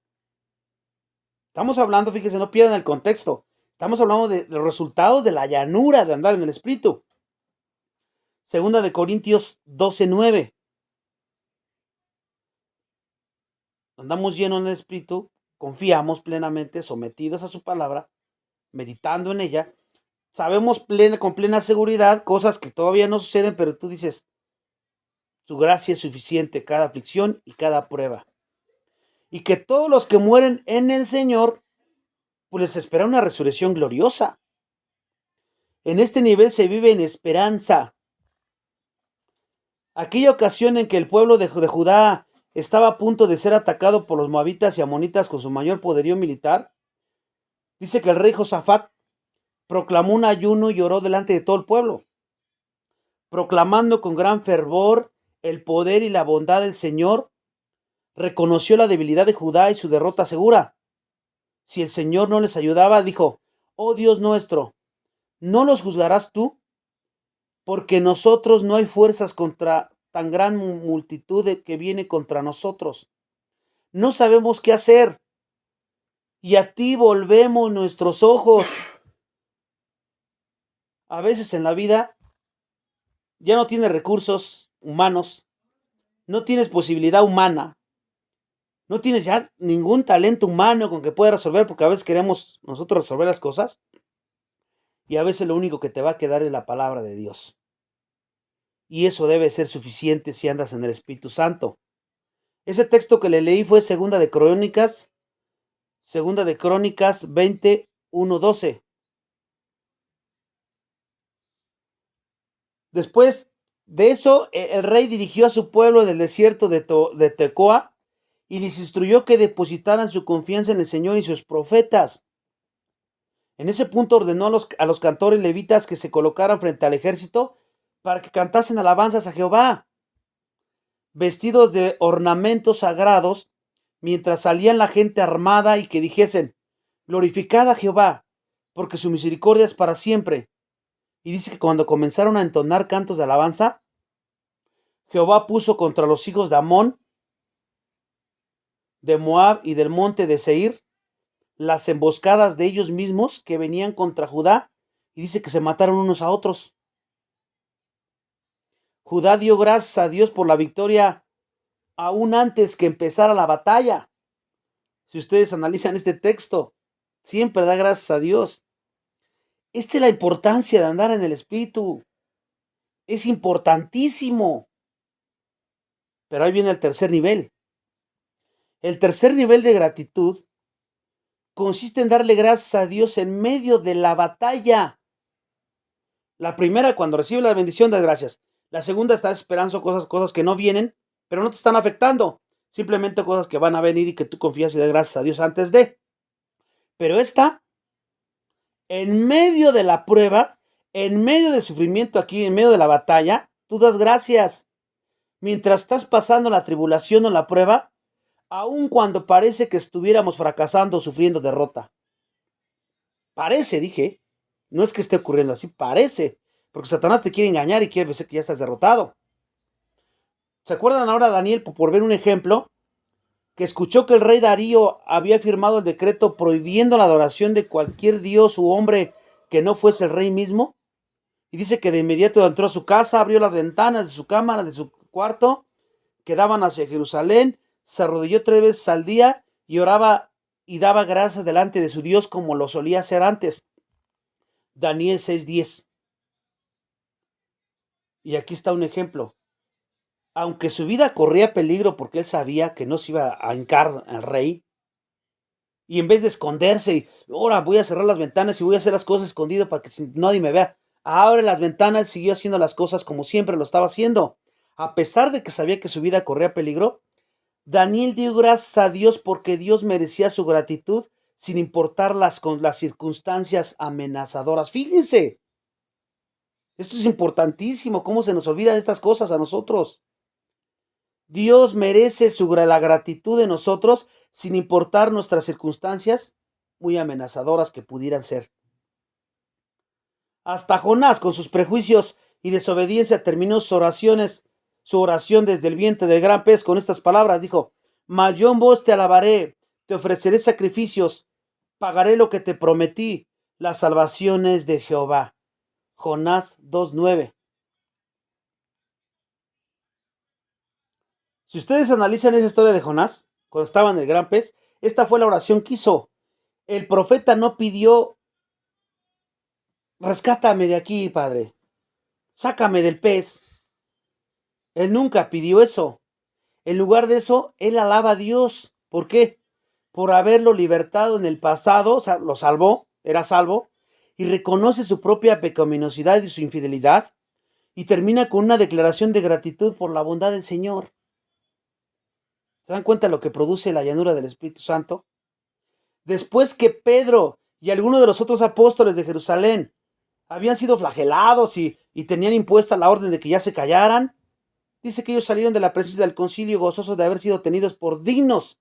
Speaker 1: Estamos hablando, fíjense, no pierdan el contexto. Estamos hablando de los resultados de la llanura de andar en el Espíritu. Segunda de Corintios 12:9. Andamos llenos del Espíritu, confiamos plenamente, sometidos a su palabra, meditando en ella. Sabemos con plena seguridad cosas que todavía no suceden, pero tú dices, su gracia es suficiente cada aflicción y cada prueba. Y que todos los que mueren en el Señor, pues les espera una resurrección gloriosa. En este nivel se vive en esperanza. Aquella ocasión en que el pueblo de Judá estaba a punto de ser atacado por los moabitas y amonitas con su mayor poderío militar, dice que el rey Josafat proclamó un ayuno y oró delante de todo el pueblo, proclamando con gran fervor el poder y la bondad del Señor. Reconoció la debilidad de Judá y su derrota segura. Si el Señor no les ayudaba, dijo, oh Dios nuestro, ¿no los juzgarás tú? porque nosotros no hay fuerzas contra tan gran multitud que viene contra nosotros. No sabemos qué hacer, y a ti volvemos nuestros ojos. A veces en la vida ya no tienes recursos humanos, no tienes posibilidad humana, no tienes ya ningún talento humano con que puedas resolver, porque a veces queremos nosotros resolver las cosas, y a veces lo único que te va a quedar es la palabra de Dios. Y eso debe ser suficiente si andas en el Espíritu Santo. Ese texto que le leí fue Segunda de Crónicas 21:12. Después de eso, el rey dirigió a su pueblo en el desierto de Tecoa y les instruyó que depositaran su confianza en el Señor y sus profetas. En ese punto ordenó a los cantores levitas que se colocaran frente al ejército para que cantasen alabanzas a Jehová, vestidos de ornamentos sagrados, mientras salían la gente armada, y que dijesen: glorificad a Jehová, porque su misericordia es para siempre. Y dice que cuando comenzaron a entonar cantos de alabanza, Jehová puso contra los hijos de Amón, de Moab y del monte de Seir las emboscadas de ellos mismos que venían contra Judá, y dice que se mataron unos a otros. Judá dio gracias a Dios por la victoria aún antes que empezara la batalla. Si ustedes analizan este texto, siempre da gracias a Dios. Esta es la importancia de andar en el Espíritu. Es importantísimo. Pero ahí viene el tercer nivel. El tercer nivel de gratitud consiste en darle gracias a Dios en medio de la batalla. La primera, cuando recibe la bendición, das gracias. La segunda, estás esperando cosas que no vienen, pero no te están afectando. Simplemente cosas que van a venir y que tú confías y das gracias a Dios antes de. Pero esta, en medio de la prueba, en medio del sufrimiento aquí, en medio de la batalla, tú das gracias. Mientras estás pasando la tribulación o la prueba, aun cuando parece que estuviéramos fracasando o sufriendo derrota. Parece, dije. No es que esté ocurriendo así, parece. Porque Satanás te quiere engañar y quiere decir que ya estás derrotado. ¿Se acuerdan ahora, Daniel, por ver un ejemplo? Que escuchó que el rey Darío había firmado el decreto prohibiendo la adoración de cualquier dios u hombre que no fuese el rey mismo. Y dice que de inmediato entró a su casa, abrió las ventanas de su cámara, de su cuarto, que daban hacia Jerusalén, se arrodilló 3 veces al día y oraba y daba gracias delante de su Dios como lo solía hacer antes. Daniel 6:10. Y aquí está un ejemplo. Aunque su vida corría peligro porque él sabía que no se iba a hincar al rey, y en vez de esconderse y ahora voy a cerrar las ventanas y voy a hacer las cosas escondido para que nadie me vea, abre las ventanas, siguió haciendo las cosas como siempre lo estaba haciendo. A pesar de que sabía que su vida corría peligro, Daniel dio gracias a Dios porque Dios merecía su gratitud sin importar las circunstancias amenazadoras. Fíjense, esto es importantísimo, cómo se nos olvidan estas cosas a nosotros. Dios merece la gratitud de nosotros sin importar nuestras circunstancias muy amenazadoras que pudieran ser. Hasta Jonás, con sus prejuicios y desobediencia, terminó su oración desde el vientre del gran pez con estas palabras. Dijo: mas yo en vos te alabaré, te ofreceré sacrificios, pagaré lo que te prometí, las salvaciones de Jehová. Jonás 2:9. Si ustedes analizan esa historia de Jonás, cuando estaba en el gran pez, esta fue la oración que hizo. El profeta no pidió: rescátame de aquí, Padre, sácame del pez. Él nunca pidió eso. En lugar de eso, él alaba a Dios. ¿Por qué? Por haberlo libertado en el pasado, o sea, lo salvó, era salvo, y reconoce su propia pecaminosidad y su infidelidad, y termina con una declaración de gratitud por la bondad del Señor. ¿Se dan cuenta de lo que produce la llanura del Espíritu Santo? Después que Pedro y algunos de los otros apóstoles de Jerusalén habían sido flagelados y tenían impuesta la orden de que ya se callaran, dice que ellos salieron de la presencia del concilio gozosos de haber sido tenidos por dignos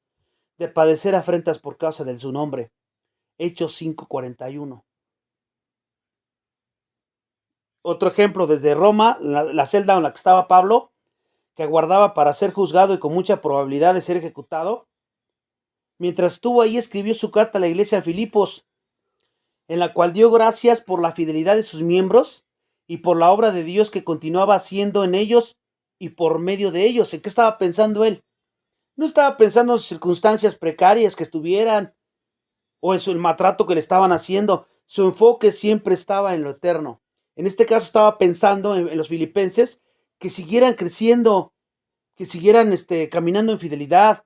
Speaker 1: de padecer afrentas por causa de su nombre. Hechos 5:41. Otro ejemplo, desde Roma, la celda en la que estaba Pablo, que aguardaba para ser juzgado y con mucha probabilidad de ser ejecutado. Mientras estuvo ahí, escribió su carta a la iglesia de Filipos, en la cual dio gracias por la fidelidad de sus miembros y por la obra de Dios que continuaba haciendo en ellos y por medio de ellos. ¿En qué estaba pensando él? No estaba pensando en circunstancias precarias que estuvieran o en el maltrato que le estaban haciendo. Su enfoque siempre estaba en lo eterno. En este caso estaba pensando en los filipenses que siguieran creciendo, que siguieran caminando en fidelidad.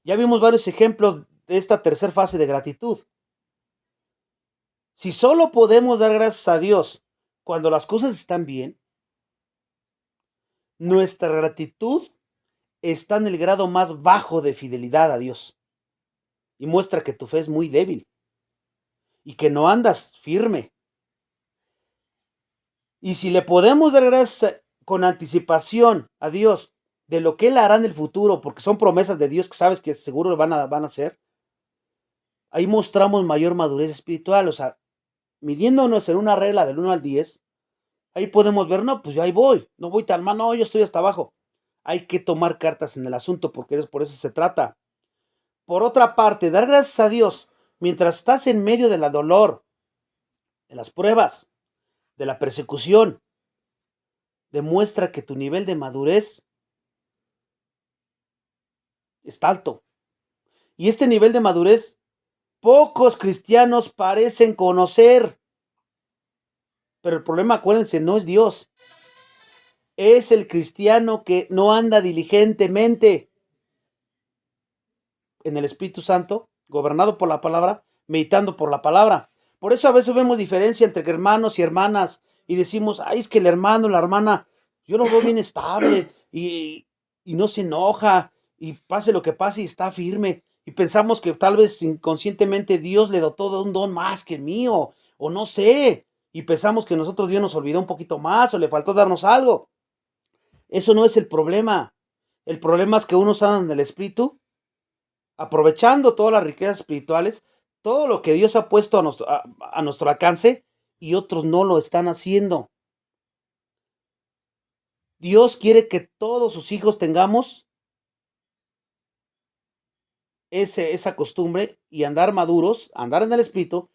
Speaker 1: Ya vimos varios ejemplos de esta tercera fase de gratitud. Si solo podemos dar gracias a Dios cuando las cosas están bien, nuestra gratitud está en el grado más bajo de fidelidad a Dios y muestra que tu fe es muy débil y que no andas firme. Y si le podemos dar gracias con anticipación a Dios de lo que Él hará en el futuro, porque son promesas de Dios que sabes que seguro van a hacer, ahí mostramos mayor madurez espiritual. O sea, midiéndonos en una regla del 1 al 10, ahí podemos ver, no, pues yo ahí voy, no voy tan mal, no, yo estoy hasta abajo. Hay que tomar cartas en el asunto porque por eso se trata. Por otra parte, dar gracias a Dios mientras estás en medio de la dolor, de las pruebas, de la persecución, demuestra que tu nivel de madurez está alto. Y este nivel de madurez, pocos cristianos parecen conocer. Pero el problema, acuérdense, no es Dios. Es el cristiano que no anda diligentemente en el Espíritu Santo, gobernado por la palabra, meditando por la palabra. Por eso a veces vemos diferencia entre hermanos y hermanas y decimos, ay, es que el hermano, la hermana, yo lo veo bien estable y no se enoja y pase lo que pase y está firme. Y pensamos que tal vez inconscientemente Dios le dotó de un don más que el mío, o no sé. Y pensamos que nosotros Dios nos olvidó un poquito más o le faltó darnos algo. Eso no es el problema. El problema es que unos andan en el Espíritu aprovechando todas las riquezas espirituales, todo lo que Dios ha puesto a nuestro alcance y otros no lo están haciendo. Dios quiere que todos sus hijos tengamos esa costumbre y andar maduros, andar en el Espíritu,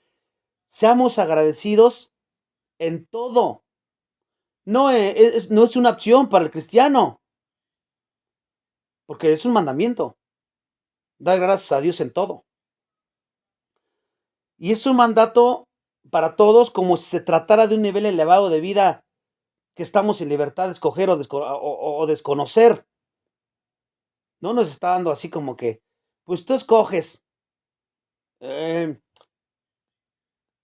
Speaker 1: seamos agradecidos en todo. No es una opción para el cristiano, porque es un mandamiento. Dar gracias a Dios en todo. Y es un mandato para todos como si se tratara de un nivel elevado de vida que estamos en libertad de escoger o desconocer. No nos está dando así como que, pues tú escoges eh,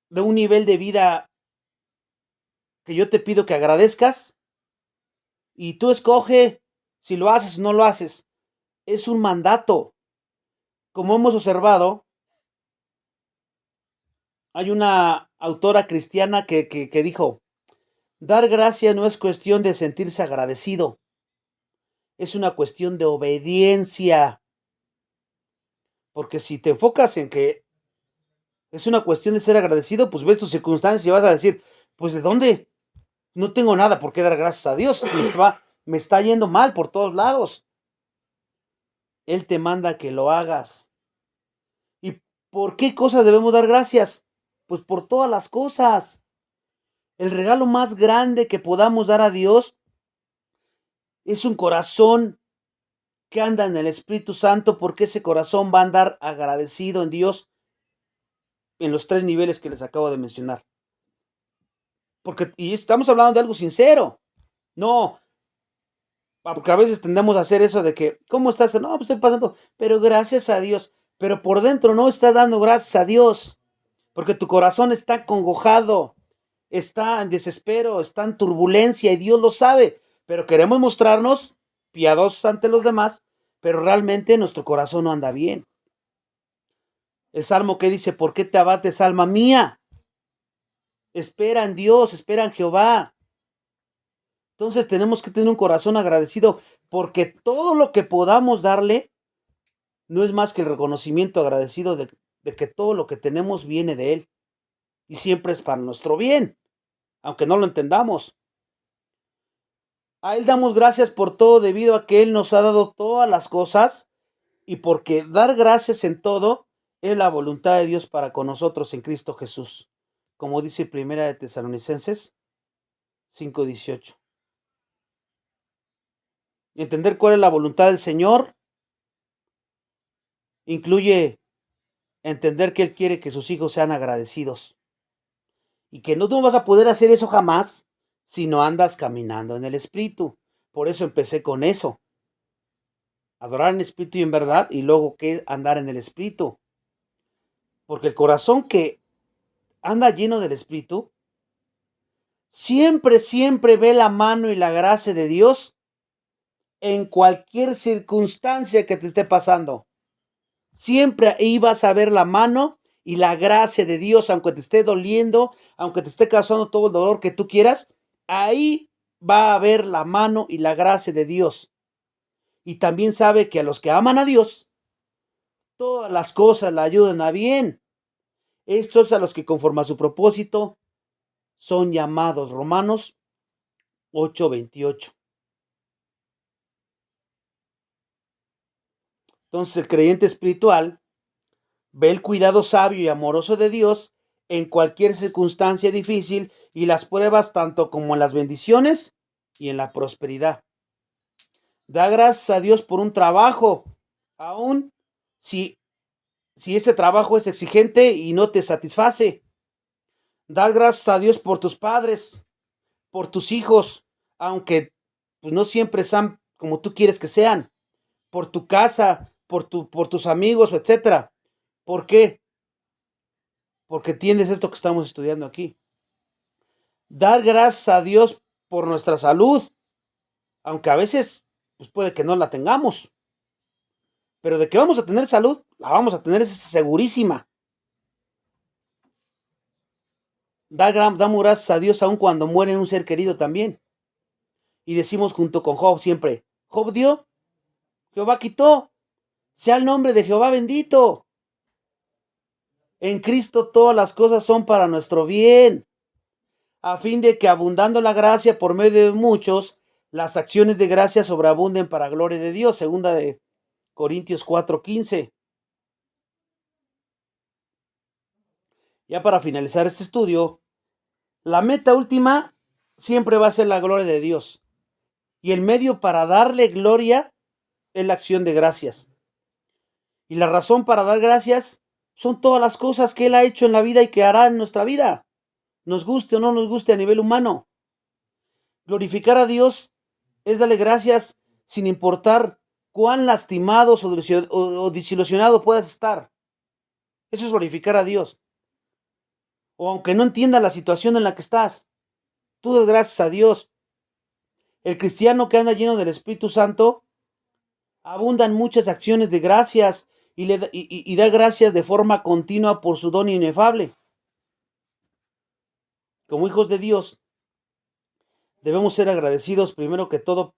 Speaker 1: de un nivel de vida que yo te pido que agradezcas y tú escoge si lo haces o no lo haces. Es un mandato. Como hemos observado, hay una autora cristiana que dijo, dar gracia no es cuestión de sentirse agradecido, es una cuestión de obediencia. Porque si te enfocas en que es una cuestión de ser agradecido, pues ves tus circunstancias y vas a decir, pues ¿de dónde? No tengo nada por qué dar gracias a Dios. Me está yendo mal por todos lados. Él te manda que lo hagas. ¿Y por qué cosas debemos dar gracias? Pues por todas las cosas. El regalo más grande que podamos dar a Dios es un corazón que anda en el Espíritu Santo, porque ese corazón va a andar agradecido en Dios en los 3 niveles que les acabo de mencionar. Y estamos hablando de algo sincero. No, porque a veces tendemos a hacer eso de que, ¿cómo estás? No, pues estoy pasando, pero gracias a Dios. Pero por dentro no estás dando gracias a Dios, porque tu corazón está congojado, está en desespero, está en turbulencia y Dios lo sabe. Pero queremos mostrarnos piadosos ante los demás, pero realmente nuestro corazón no anda bien. El salmo que dice, ¿por qué te abates, alma mía? Espera en Dios, espera en Jehová. Entonces tenemos que tener un corazón agradecido, porque todo lo que podamos darle no es más que el reconocimiento agradecido de que todo lo que tenemos viene de Él y siempre es para nuestro bien. aunque no lo entendamos. A Él damos gracias por todo debido a que Él nos ha dado todas las cosas y porque dar gracias en todo es la voluntad de Dios para con nosotros en Cristo Jesús, como dice Primera de Tesalonicenses 5:18. Entender cuál es la voluntad del Señor incluye entender que Él quiere que sus hijos sean agradecidos y que no vas a poder hacer eso jamás si no andas caminando en el Espíritu. Por eso empecé con eso, adorar en espíritu y en verdad, y luego que andar en el Espíritu. Porque el corazón que anda lleno del Espíritu siempre, siempre ve la mano y la gracia de Dios en cualquier circunstancia que te esté pasando. Siempre ahí vas a ver la mano y la gracia de Dios, aunque te esté doliendo, aunque te esté causando todo el dolor que tú quieras, ahí va a haber la mano y la gracia de Dios. Y también sabe que a los que aman a Dios, todas las cosas le ayudan a bien. Estos a los que conforme a su propósito son llamados. Romanos 8:28. Entonces el creyente espiritual ve el cuidado sabio y amoroso de Dios en cualquier circunstancia difícil y las pruebas tanto como en las bendiciones y en la prosperidad. Da gracias a Dios por un trabajo, aun si, si ese trabajo es exigente y no te satisface. Da gracias a Dios por tus padres, por tus hijos, aunque pues, no siempre sean como tú quieres que sean, por tu casa, por tus amigos, etcétera. ¿Por qué? Porque tienes esto que estamos estudiando aquí. Dar gracias a Dios por nuestra salud, aunque a veces pues puede que no la tengamos, pero de que vamos a tener salud, la vamos a tener, es segurísima. Damos gracias a Dios aun cuando muere un ser querido también. Y decimos junto con Job siempre, Job dio, Jehová quitó, sea el nombre de Jehová bendito. En Cristo todas las cosas son para nuestro bien, a fin de que abundando la gracia por medio de muchos, las acciones de gracia sobreabunden para gloria de Dios. Segunda de Corintios 4:15. Ya para finalizar este estudio, la meta última siempre va a ser la gloria de Dios. Y el medio para darle gloria es la acción de gracias. Y la razón para dar gracias son todas las cosas que Él ha hecho en la vida y que hará en nuestra vida, nos guste o no nos guste a nivel humano. Glorificar a Dios es darle gracias sin importar cuán lastimados o desilusionado puedas estar. Eso es glorificar a Dios. O aunque no entienda la situación en la que estás, tú das gracias a Dios. El cristiano que anda lleno del Espíritu Santo abundan muchas acciones de gracias y da gracias de forma continua por su don inefable. Como hijos de Dios, debemos ser agradecidos primero que todo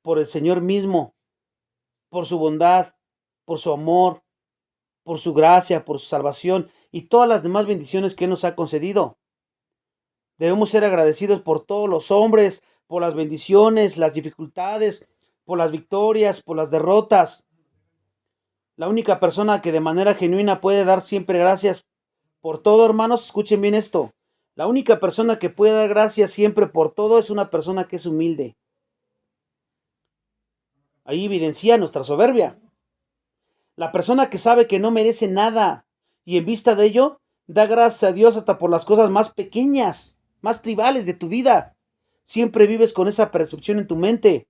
Speaker 1: por el Señor mismo, por su bondad, por su amor, por su gracia, por su salvación y todas las demás bendiciones que Él nos ha concedido. Debemos ser agradecidos por todos los hombres, por las bendiciones, las dificultades, por las victorias, por las derrotas. La única persona que de manera genuina puede dar siempre gracias por todo, hermanos, escuchen bien esto. La única persona que puede dar gracias siempre por todo es una persona que es humilde. Ahí evidencia nuestra soberbia. La persona que sabe que no merece nada y en vista de ello da gracias a Dios hasta por las cosas más pequeñas, más tribales de tu vida. Siempre vives con esa percepción en tu mente.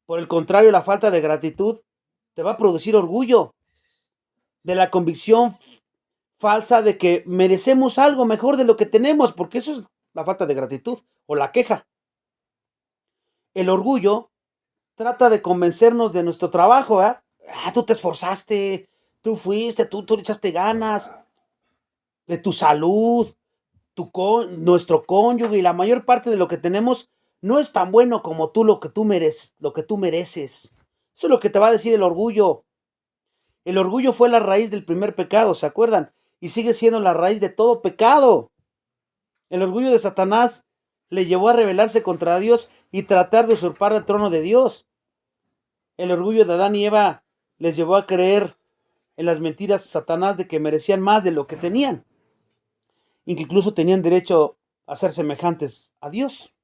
Speaker 1: Por el contrario, la falta de gratitud te va a producir orgullo, de la convicción falsa de que merecemos algo mejor de lo que tenemos, porque eso es la falta de gratitud o la queja. El orgullo trata de convencernos de nuestro trabajo, ¿eh? Tú te esforzaste, tú fuiste, tú le echaste ganas, de tu salud, nuestro cónyuge y la mayor parte de lo que tenemos no es tan bueno como tú lo que tú mereces, lo que tú mereces. Eso es lo que te va a decir el orgullo. El orgullo fue la raíz del primer pecado, ¿se acuerdan? Y sigue siendo la raíz de todo pecado. El orgullo de Satanás le llevó a rebelarse contra Dios y tratar de usurpar el trono de Dios. El orgullo de Adán y Eva les llevó a creer en las mentiras de Satanás de que merecían más de lo que tenían, y que incluso tenían derecho a ser semejantes a Dios.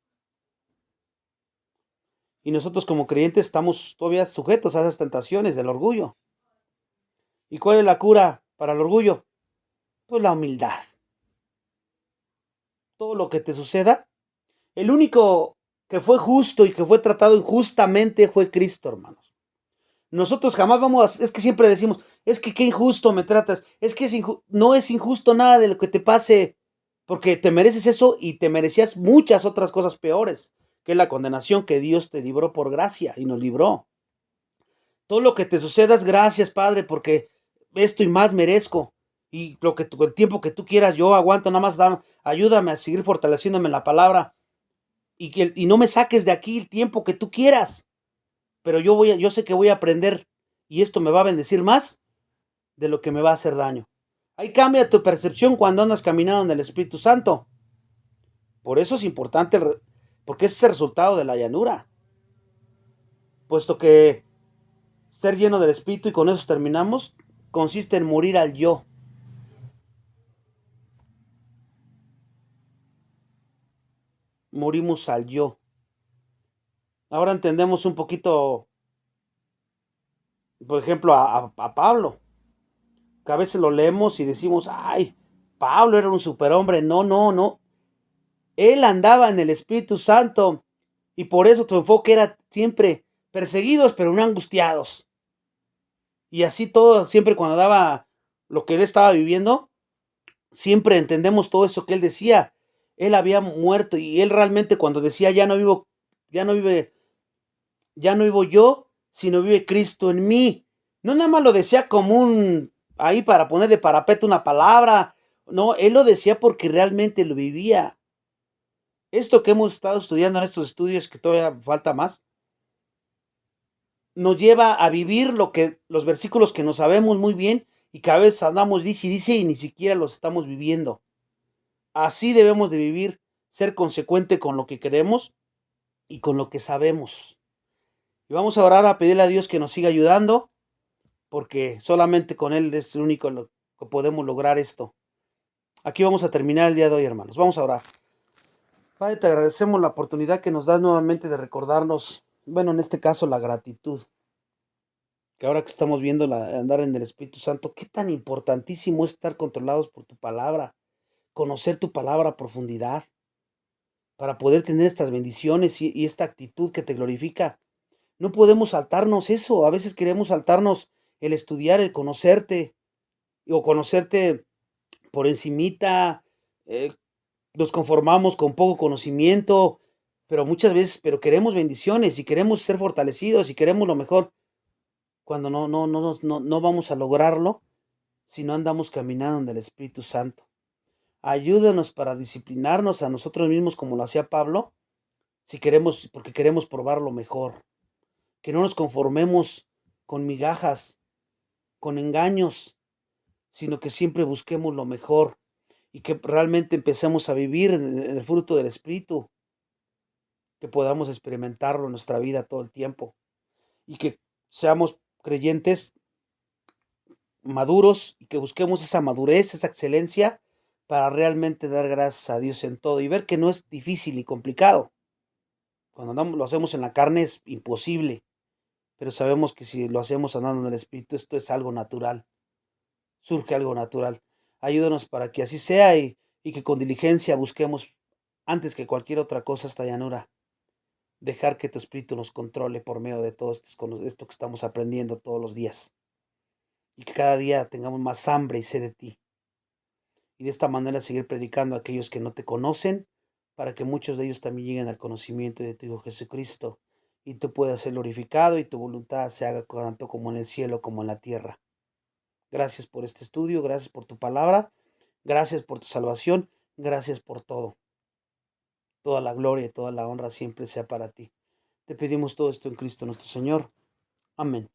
Speaker 1: Y nosotros como creyentes estamos todavía sujetos a esas tentaciones del orgullo. ¿Y cuál es la cura para el orgullo? Pues la humildad. Todo lo que te suceda, el único que fue justo y que fue tratado injustamente fue Cristo, hermanos. Nosotros jamás vamos a, es que siempre decimos, es que qué injusto me tratas, es que no es injusto nada de lo que te pase, porque te mereces eso y te merecías muchas otras cosas peores, que es la condenación que Dios te libró por gracia y nos libró. Todo lo que te suceda es gracias, Padre, porque esto y más merezco. Y el tiempo que tú quieras, yo aguanto, nada más ayúdame a seguir fortaleciéndome en la palabra. Y no me saques de aquí el tiempo que tú quieras. Pero yo sé que voy a aprender y esto me va a bendecir más de lo que me va a hacer daño. Ahí cambia tu percepción cuando andas caminando en el Espíritu Santo. Por eso es importante, porque ese es el resultado de la llanura. Puesto que ser lleno del Espíritu, y con eso terminamos, consiste en morir al yo. Morimos al yo. Ahora entendemos un poquito, por ejemplo, a Pablo, que a veces lo leemos y decimos, ay, Pablo era un superhombre. No, no, no. Él andaba en el Espíritu Santo y por eso tu enfoque era siempre perseguidos, pero no angustiados. Y así todo, siempre cuando daba lo que él estaba viviendo, siempre entendemos todo eso que él decía. Él había muerto y él realmente cuando decía ya no vive, ya no vivo yo, sino vive Cristo en mí. No nada más lo decía como ahí para poner de parapeto una palabra. No, él lo decía porque realmente lo vivía. Esto que hemos estado estudiando en estos estudios, que todavía falta más, nos lleva a vivir los versículos que no sabemos muy bien y que a veces andamos dice y dice y ni siquiera los estamos viviendo. Así debemos de vivir, ser consecuente con lo que queremos y con lo que sabemos. Y vamos a orar a pedirle a Dios que nos siga ayudando, porque solamente con Él es el único que podemos lograr esto. Aquí vamos a terminar el día de hoy, hermanos. Vamos a orar. Padre, te agradecemos la oportunidad que nos das nuevamente de recordarnos, bueno, en este caso la gratitud, que ahora que estamos viendo andar en el Espíritu Santo, qué tan importantísimo es estar controlados por tu palabra, conocer tu palabra a profundidad, para poder tener estas bendiciones y esta actitud que te glorifica. No podemos saltarnos eso, a veces queremos saltarnos el estudiar, el conocerte, o conocerte por encimita, eh, nos conformamos con poco conocimiento, pero muchas veces, pero queremos bendiciones y queremos ser fortalecidos y queremos lo mejor, cuando no vamos a lograrlo si no andamos caminando en el Espíritu Santo. Ayúdanos para disciplinarnos a nosotros mismos como lo hacía Pablo, si queremos, porque queremos probar lo mejor. Que no nos conformemos con migajas, con engaños, sino que siempre busquemos lo mejor y que realmente empecemos a vivir en el fruto del Espíritu, que podamos experimentarlo en nuestra vida todo el tiempo y que seamos creyentes maduros y que busquemos esa madurez, esa excelencia para realmente dar gracias a Dios en todo y ver que no es difícil y complicado. Cuando lo hacemos en la carne es imposible, pero sabemos que si lo hacemos andando en el Espíritu, esto es algo natural, surge algo natural. Ayúdanos para que así sea y que con diligencia busquemos antes que cualquier otra cosa esta llanura. Dejar que tu Espíritu nos controle por medio de todo esto que estamos aprendiendo todos los días. Y que cada día tengamos más hambre y sed de ti. Y de esta manera seguir predicando a aquellos que no te conocen, para que muchos de ellos también lleguen al conocimiento de tu Hijo Jesucristo, y tú puedas ser glorificado y tu voluntad se haga tanto como en el cielo como en la tierra. Gracias por este estudio, gracias por tu palabra, gracias por tu salvación, gracias por todo. Toda la gloria y toda la honra siempre sea para ti. Te pedimos todo esto en Cristo nuestro Señor. Amén.